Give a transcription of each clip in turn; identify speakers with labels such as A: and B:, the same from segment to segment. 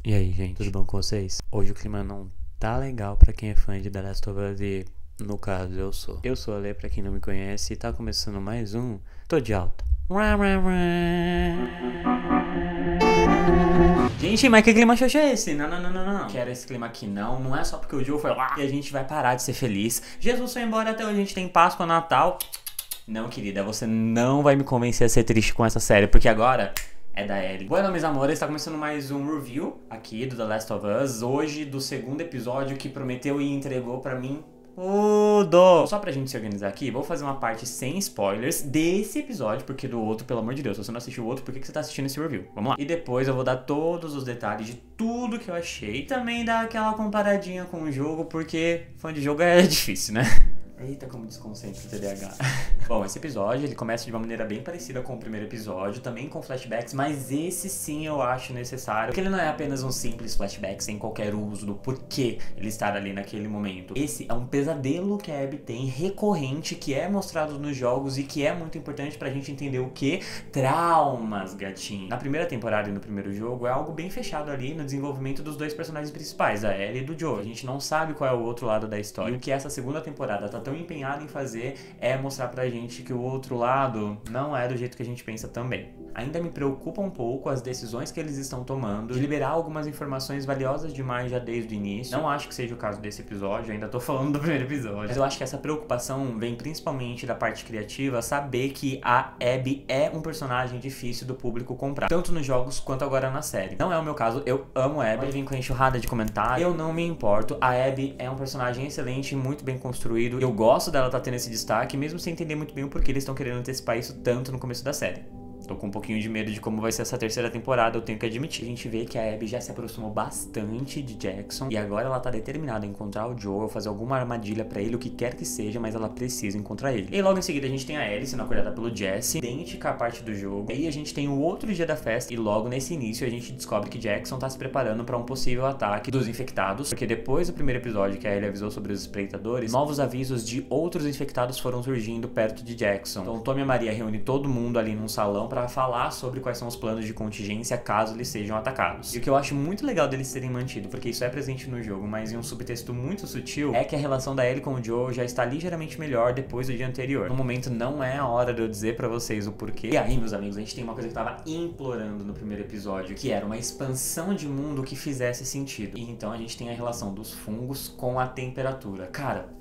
A: E aí, gente, tudo bom com vocês? Hoje o clima não tá legal pra quem é fã de The Last of Us e, no caso, eu sou. Eu sou a Lê, pra quem não me conhece, e tá começando mais um Tô de Alta. Gente, mas que clima xoxo é esse? Não. Quero esse clima aqui não. Não é só porque o jogo foi lá e a gente vai parar de ser feliz. Jesus foi embora, até hoje a gente tem Páscoa, Natal. Não, querida, você não vai me convencer a ser triste com essa série, porque agora é da Ellie. Bueno, meus amores, está começando mais um review aqui do The Last of Us. Hoje, do segundo episódio que prometeu e entregou pra mim tudo. Só pra gente se organizar aqui, vou fazer uma parte sem spoilers desse episódio, porque do outro, pelo amor de Deus, se você não assistiu o outro, por que você tá assistindo esse review? Vamos lá. E depois eu vou dar todos os detalhes de tudo que eu achei. E também dar aquela comparadinha com o jogo, porque fã de jogo é difícil, né? Eita, como desconcentra o TDAH. Bom, esse episódio, ele começa de uma maneira bem parecida com o primeiro episódio, também com flashbacks, mas esse sim eu acho necessário, porque ele não é apenas um simples flashback sem qualquer uso do porquê ele estar ali naquele momento. Esse é um pesadelo que a Abby tem, recorrente, que é mostrado nos jogos e que é muito importante pra gente entender o que? Traumas, gatinho. Na primeira temporada e no primeiro jogo, é algo bem fechado ali no desenvolvimento dos dois personagens principais, da Ellie e do Joel. A gente não sabe qual é o outro lado da história. E o que essa segunda temporada tá tão empenhado em fazer é mostrar pra gente que o outro lado não é do jeito que a gente pensa também. Ainda me preocupa um pouco as decisões que eles estão tomando de liberar algumas informações valiosas demais já desde o início. Não acho que seja o caso desse episódio, ainda tô falando do primeiro episódio. Mas eu acho que essa preocupação vem principalmente da parte criativa, saber que a Abby é um personagem difícil do público comprar, tanto nos jogos quanto agora na série. Não é o meu caso, eu amo a Abby, vem com a enxurrada de comentários, eu não me importo. A Abby é um personagem excelente, muito bem construído, eu gosto dela estar tendo esse destaque, mesmo sem entender muito bem o porquê eles estão querendo antecipar isso tanto no começo da série. Tô com um pouquinho de medo de como vai ser essa terceira temporada, eu tenho que admitir. A gente vê que a Abby já se aproximou bastante de Jackson e agora ela tá determinada a encontrar o Joel, fazer alguma armadilha pra ele, o que quer que seja, mas ela precisa encontrar ele. E logo em seguida a gente tem a Ellie sendo acordada pelo Jesse, idêntica à parte do jogo. E aí a gente tem o outro dia da festa e logo nesse início a gente descobre que Jackson tá se preparando pra um possível ataque dos infectados, porque depois do primeiro episódio que a Ellie avisou sobre os espreitadores, novos avisos de outros infectados foram surgindo perto de Jackson. Então Tommy e Maria reúne todo mundo ali num salão pra falar sobre quais são os planos de contingência caso eles sejam atacados. E o que eu acho muito legal deles terem mantido, porque isso é presente no jogo, mas em um subtexto muito sutil, é que a relação da Ellie com o Joel já está ligeiramente melhor depois do dia anterior. No momento não é a hora de eu dizer pra vocês o porquê. E aí, meus amigos, a gente tem uma coisa que eu tava implorando no primeiro episódio, que era uma expansão de mundo que fizesse sentido. E então a gente tem a relação dos fungos com a temperatura. Cara,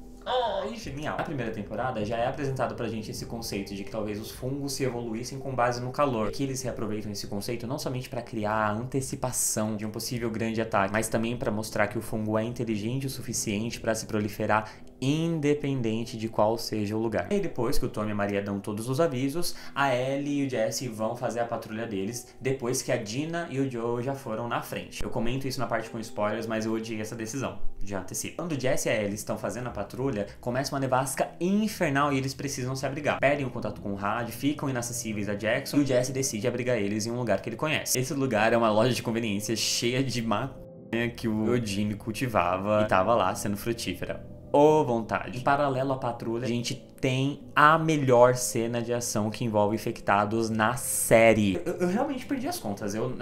A: genial. Na primeira temporada já é apresentado pra gente esse conceito de que talvez os fungos se evoluíssem com base no calor. Aqui eles reaproveitam esse conceito não somente pra criar a antecipação de um possível grande ataque, mas também pra mostrar que o fungo é inteligente o suficiente pra se proliferar independente de qual seja o lugar. E depois que o Tommy e a Maria dão todos os avisos, a Ellie e o Jesse vão fazer a patrulha deles, depois que a Dina e o Joe já foram na frente. Eu comento isso na parte com spoilers, mas eu odiei essa decisão, já antecipo. Quando o Jesse e a Ellie estão fazendo a patrulha, começa uma nevasca infernal e eles precisam se abrigar. Perdem o contato com o rádio, ficam inacessíveis a Jackson e o Jesse decide abrigar eles em um lugar que ele conhece. Esse lugar é uma loja de conveniência cheia de maconha que o Eugene cultivava e tava lá sendo frutífera. Ô, vontade. Em paralelo à patrulha, a gente tem a melhor cena de ação que envolve infectados na série. Eu realmente perdi as contas, eu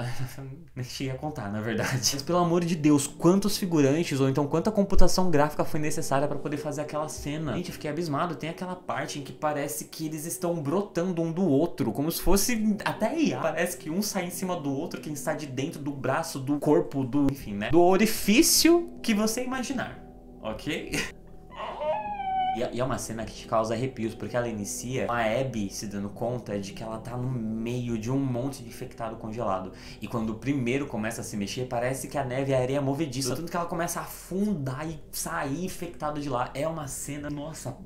A: nem cheguei a contar, na verdade. Mas pelo amor de Deus, quantos figurantes ou então quanta computação gráfica foi necessária pra poder fazer aquela cena? Gente, eu fiquei abismado. Tem aquela parte em que parece que eles estão brotando um do outro, como se fosse até IA. Parece que um sai em cima do outro, quem está de dentro do braço, do corpo, do... enfim, né? Do orifício que você imaginar, ok? E é uma cena que te causa arrepios, porque ela inicia com a Abby se dando conta de que ela tá no meio de um monte de infectado congelado. E quando o primeiro começa a se mexer, parece que a neve e a areia movediça. Tanto que ela começa a afundar e sair infectado de lá. É uma cena, nossa,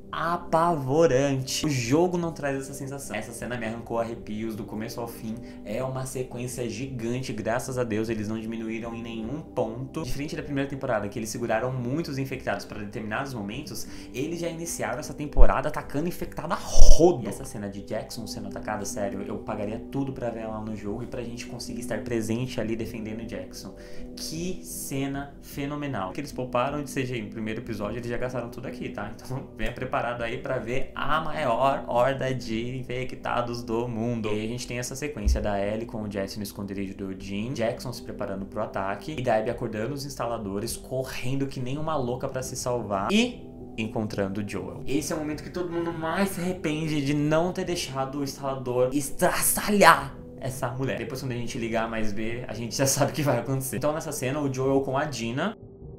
A: apavorante. O jogo não traz essa sensação. Essa cena me arrancou arrepios do começo ao fim. É uma sequência gigante, graças a Deus eles não diminuíram em nenhum ponto. Diferente da primeira temporada, que eles seguraram muitos infectados para determinados momentos, eles já iniciaram essa temporada atacando infectado a rodo. E essa cena de Jackson sendo atacado, sério, eu pagaria tudo pra ver ela no jogo e pra gente conseguir estar presente ali defendendo Jackson. Que cena fenomenal. Que eles pouparam de CGI no primeiro episódio, eles já gastaram tudo aqui, tá? Então venha preparado preparado aí pra ver a maior horda de infectados do mundo. E aí a gente tem essa sequência da Ellie com o Jesse no esconderijo do Jim, Jackson se preparando pro ataque e da Abby acordando os instaladores, correndo que nem uma louca pra se salvar e encontrando o Joel. Esse é o momento que todo mundo mais se arrepende de não ter deixado o instalador estraçalhar essa mulher. Depois, quando a gente ligar A mais B, a gente já sabe o que vai acontecer. Então, nessa cena, o Joel com a Dina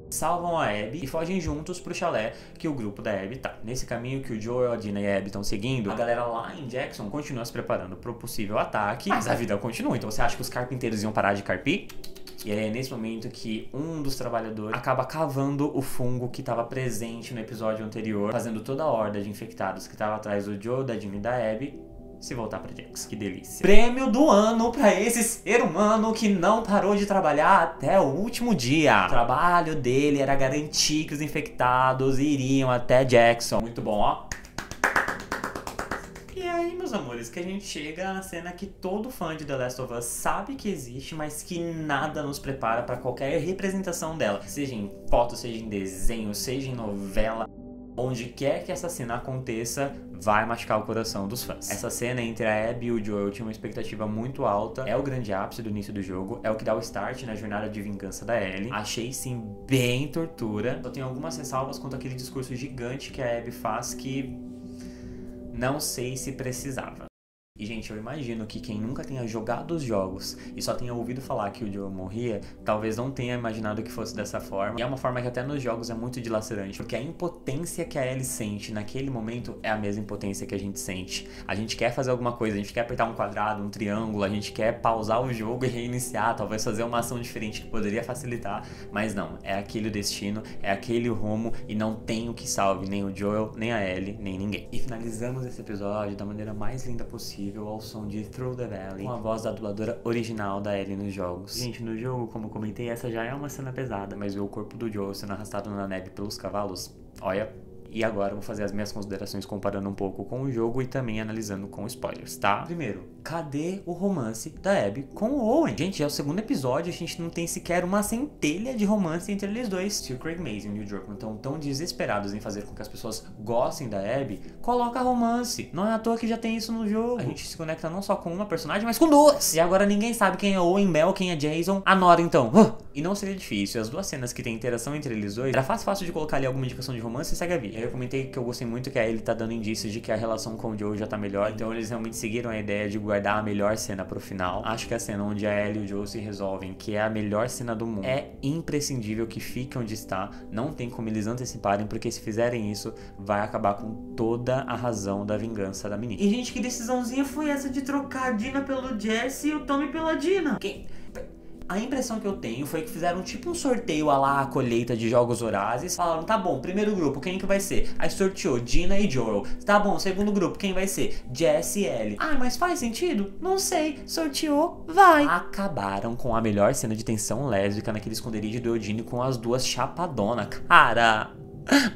A: salvam a Abby e fogem juntos pro chalé que o grupo da Abby tá. Nesse caminho que o Joel, a Dina e a Abby estão seguindo, a galera lá em Jackson continua se preparando pro possível ataque, mas a vida continua. Então você acha que os carpinteiros iam parar de carpir? E aí é nesse momento que um dos trabalhadores acaba cavando o fungo que estava presente no episódio anterior, fazendo toda a horda de infectados que estava atrás do Joel, da Dina e da Abby se voltar pra Jax. Que delícia. Prêmio do ano pra esse ser humano que não parou de trabalhar até o último dia. O trabalho dele era garantir que os infectados iriam até Jackson. Muito bom, ó. E aí, meus amores, que a gente chega na cena que todo fã de The Last of Us sabe que existe, mas que nada nos prepara pra qualquer representação dela. Seja em foto, seja em desenho, seja em novela. Onde quer que essa cena aconteça, vai machucar o coração dos fãs. Essa cena entre a Abby e o Joel tinha uma expectativa muito alta. É o grande ápice do início do jogo. É o que dá o start na jornada de vingança da Ellie. Achei, sim, bem tortura. Só tenho algumas ressalvas quanto àquele discurso gigante que a Abby faz que não sei se precisava. E, gente, eu imagino que quem nunca tenha jogado os jogos e só tenha ouvido falar que o Joel morria, talvez não tenha imaginado que fosse dessa forma. E é uma forma que até nos jogos é muito dilacerante, porque a impotência que a Ellie sente naquele momento é a mesma impotência que a gente sente. A gente quer fazer alguma coisa, a gente quer apertar um quadrado, um triângulo, a gente quer pausar o jogo e reiniciar, talvez fazer uma ação diferente que poderia facilitar, mas não, é aquele o destino, é aquele o rumo e não tem o que salve nem o Joel, nem a Ellie, nem ninguém. E finalizamos esse episódio da maneira mais linda possível, ao som de Through the Valley, com a voz da dubladora original da Ellie nos jogos. Gente, no jogo, como eu comentei, essa já é uma cena pesada, mas ver o corpo do Joel sendo arrastado na neve pelos cavalos, olha. E agora eu vou fazer as minhas considerações comparando um pouco com o jogo e também analisando com spoilers, tá? Primeiro, cadê o romance da Abby com o Owen? Gente, é o segundo episódio, a gente não tem sequer uma centelha de romance entre eles dois. Se o Craig Mazin e o Neil Druckmann estão tão desesperados em fazer com que as pessoas gostem da Abby, coloca romance. Não é à toa que já tem isso no jogo. A gente se conecta não só com uma personagem, mas com duas. E agora ninguém sabe quem é Owen, Mel, quem é Jason. A Nora, então. E não seria difícil. As duas cenas que tem interação entre eles dois, era fácil de colocar ali alguma indicação de romance e segue a vida. Eu comentei que eu gostei muito que a Ellie tá dando indícios de que a relação com o Joel já tá melhor. Então eles realmente seguiram a ideia de guardar a melhor cena pro final. Acho que a cena onde a Ellie e o Joel se resolvem, que é a melhor cena do mundo, é imprescindível que fique onde está. Não tem como eles anteciparem, porque se fizerem isso, vai acabar com toda a razão da vingança da menina. E, gente, que decisãozinha foi essa de trocar a Dina pelo Jesse e o Tommy pela Dina? A impressão que eu tenho foi que fizeram tipo um sorteio a lá a colheita de jogos vorazes. Falaram, tá bom, primeiro grupo, quem que vai ser? Aí sorteou Dina e Joel. Tá bom, segundo grupo, quem vai ser? Jesse e Ellie. Ah, mas faz sentido? Não sei. Sorteou, vai. Acabaram com a melhor cena de tensão lésbica naquele esconderijo do Eugene com as duas chapadonas. Cara,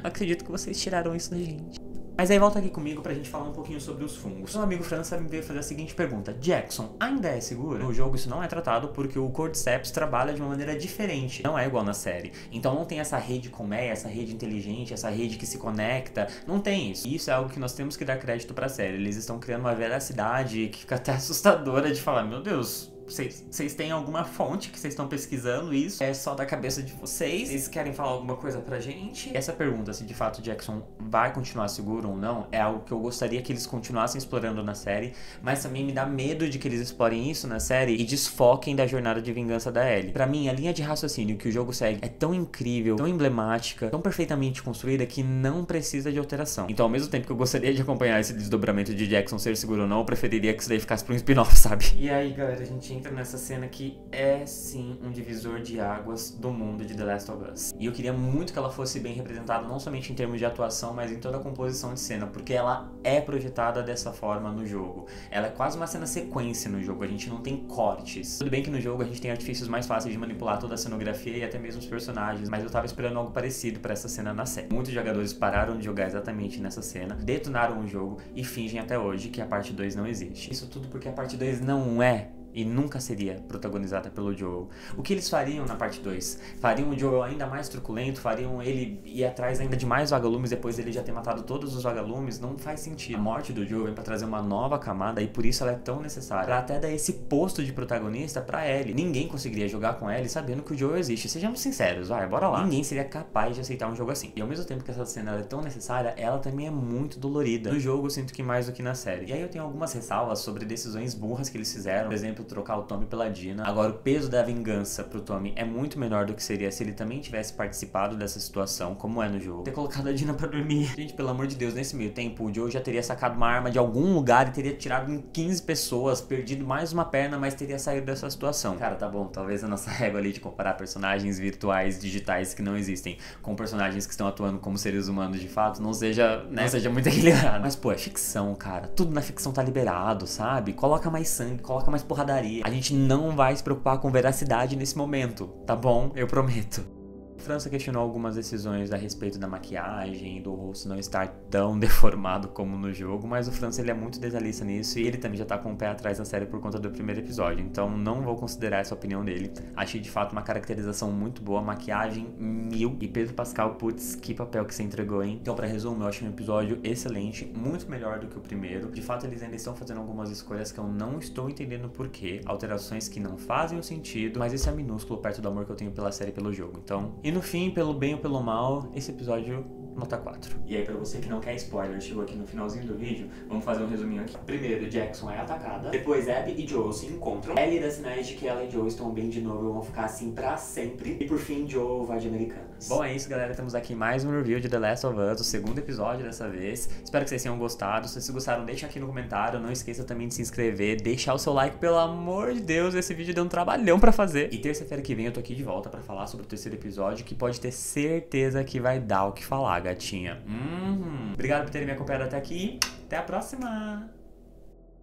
A: acredito que vocês tiraram isso da gente. Mas aí volta aqui comigo pra gente falar um pouquinho sobre os fungos. Meu amigo França me veio fazer a seguinte pergunta: Jackson, ainda é seguro? No jogo isso não é tratado porque o Cordyceps trabalha de uma maneira diferente. Não é igual na série. Então não tem essa rede colmeia, essa rede inteligente, essa rede que se conecta. Não tem isso. E isso é algo que nós temos que dar crédito pra série. Eles estão criando uma veracidade que fica até assustadora de falar, meu Deus... Vocês têm alguma fonte que vocês estão pesquisando isso? É só da cabeça de vocês? Vocês querem falar alguma coisa pra gente? Essa pergunta, se de fato Jackson vai continuar seguro ou não, é algo que eu gostaria que eles continuassem explorando na série, mas também me dá medo de que eles explorem isso na série e desfoquem da jornada de vingança da Ellie. Pra mim, a linha de raciocínio que o jogo segue é tão incrível, tão emblemática, tão perfeitamente construída que não precisa de alteração. Então, ao mesmo tempo que eu gostaria de acompanhar esse desdobramento de Jackson ser seguro ou não, eu preferiria que isso daí ficasse pra um spin-off, sabe? E aí, galera, a gente entra nessa cena que é sim um divisor de águas do mundo de The Last of Us. E eu queria muito que ela fosse bem representada, não somente em termos de atuação, mas em toda a composição de cena, porque ela é projetada dessa forma no jogo. Ela é quase uma cena sequência no jogo, a gente não tem cortes. Tudo bem que no jogo a gente tem artifícios mais fáceis de manipular toda a cenografia e até mesmo os personagens, mas eu tava esperando algo parecido pra essa cena na série. Muitos jogadores pararam de jogar exatamente nessa cena, detonaram o jogo e fingem até hoje que a parte 2 não existe. Isso tudo porque a parte 2 não é e nunca seria protagonizada pelo Joel. O que eles fariam na parte 2? Fariam o Joel ainda mais truculento? Fariam ele ir atrás ainda de mais vagalumes depois dele já ter matado todos os vagalumes? Não faz sentido. A morte do Joel vem pra trazer uma nova camada e por isso ela é tão necessária. Pra até dar esse posto de protagonista pra Ellie. Ninguém conseguiria jogar com Ellie sabendo que o Joel existe. Sejamos sinceros, vai, bora lá. Ninguém seria capaz de aceitar um jogo assim. E ao mesmo tempo que essa cena é tão necessária, ela também é muito dolorida. No jogo eu sinto que mais do que na série. E aí eu tenho algumas ressalvas sobre decisões burras que eles fizeram. Por exemplo, trocar o Tommy pela Dina. Agora o peso da vingança pro Tommy é muito menor do que seria se ele também tivesse participado dessa situação, como é no jogo. Ter colocado a Dina pra dormir. Gente, pelo amor de Deus, nesse meio tempo o Joe já teria sacado uma arma de algum lugar e teria tirado em 15 pessoas, perdido mais uma perna, mas teria saído dessa situação. Cara, tá bom, talvez a nossa régua ali de comparar personagens virtuais, digitais que não existem com personagens que estão atuando como seres humanos de fato, não seja, né, não seja muito equilibrado. Mas, pô, é ficção, cara. Tudo na ficção tá liberado, sabe? Coloca mais sangue, coloca mais porradaria. A gente não vai se preocupar com veracidade nesse momento, tá bom? Eu prometo. França questionou algumas decisões a respeito da maquiagem, do rosto não estar tão deformado como no jogo, mas o França ele é muito detalhista nisso e ele também já tá com o pé atrás da série por conta do primeiro episódio, então não vou considerar essa opinião dele. Achei de fato uma caracterização muito boa, maquiagem 1000 e Pedro Pascal, putz, que papel que você entregou, hein? Então pra resumir, eu achei um episódio excelente, muito melhor do que o primeiro. De fato eles ainda estão fazendo algumas escolhas que eu não estou entendendo porquê, alterações que não fazem o sentido, mas isso é minúsculo perto do amor que eu tenho pela série e pelo jogo, então... E no fim, pelo bem ou pelo mal, esse episódio nota 4. E aí, pra você que não quer spoiler, chegou aqui no finalzinho do vídeo, vamos fazer um resuminho aqui. Primeiro, Jackson é atacada. Depois, Abby e Joel se encontram. Ellie dá sinais de que ela e Joel estão bem de novo e vão ficar assim pra sempre. E por fim, Joel vai de Americanas. Bom, é isso, galera. Temos aqui mais um review de The Last of Us, o segundo episódio dessa vez. Espero que vocês tenham gostado. Se vocês gostaram, deixa aqui no comentário. Não esqueça também de se inscrever, deixar o seu like, pelo amor de Deus. Esse vídeo deu um trabalhão pra fazer. E terça-feira que vem eu tô aqui de volta pra falar sobre o terceiro episódio, que pode ter certeza que vai dar o que falar, gatinha. Obrigado por terem me acompanhado até aqui. Até a próxima!